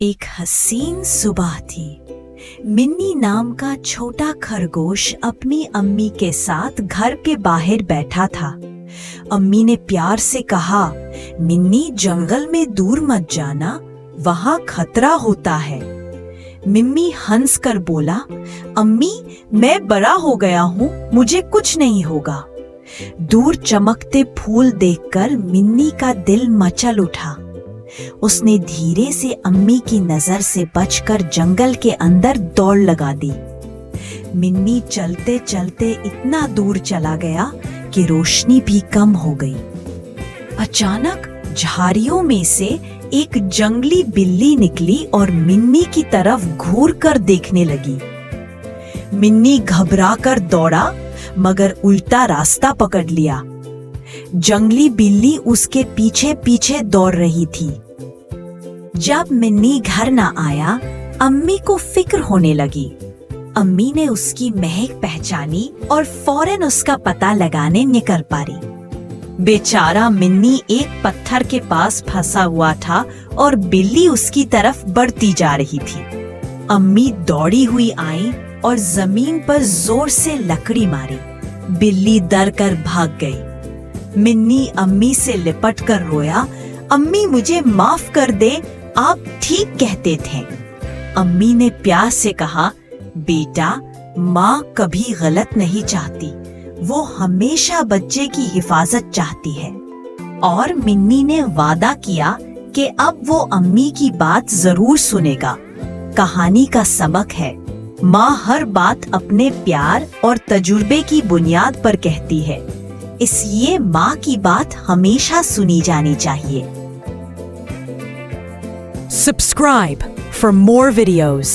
एक हसीन सुबह थी। मिन्नी नाम का छोटा खरगोश अपनी अम्मी के साथ घर के बाहर बैठा था। अम्मी ने प्यार से कहा, मिन्नी जंगल में दूर मत जाना, वहां खतरा होता है। मिम्मी हंस कर बोला, अम्मी मैं बड़ा हो गया हूँ, मुझे कुछ नहीं होगा। दूर चमकते फूल देखकर मिन्नी का दिल मचल उठा। उसने धीरे से अम्मी की नजर से बचकर जंगल के अंदर दौड़ लगा दी। मिन्नी चलते चलते इतना दूर चला गया कि रोशनी भी कम हो गई। अचानक झाड़ियों में से एक जंगली बिल्ली निकली और मिन्नी की तरफ घूर कर देखने लगी। मिन्नी घबराकर दौड़ा मगर उल्टा रास्ता पकड़ लिया। जंगली बिल्ली उसके पीछे पीछे दौड़ रही थी। जब मिन्नी घर न आया, अम्मी को फिक्र होने लगी। अम्मी ने उसकी महक पहचानी और फौरन उसका पता लगाने निकल पड़ी। बेचारा मिन्नी एक पत्थर के पास फंसा हुआ था और बिल्ली उसकी तरफ बढ़ती जा रही थी। अम्मी दौड़ी हुई आई और जमीन पर जोर से लकड़ी मारी। बिल्ली डर कर भाग गई। मिन्नी अम्मी से लिपट कर रोया, अम्मी मुझे माफ कर दे, आप ठीक कहते थे। अम्मी ने प्यार से कहा, बेटा माँ कभी गलत नहीं चाहती, वो हमेशा बच्चे की हिफाजत चाहती है। और मिन्नी ने वादा किया कि अब वो अम्मी की बात जरूर सुनेगा। कहानी का सबक है, माँ हर बात अपने प्यार और तजुर्बे की बुनियाद पर कहती है, इसलिए माँ की बात हमेशा सुनी जानी चाहिए। Subscribe for more videos.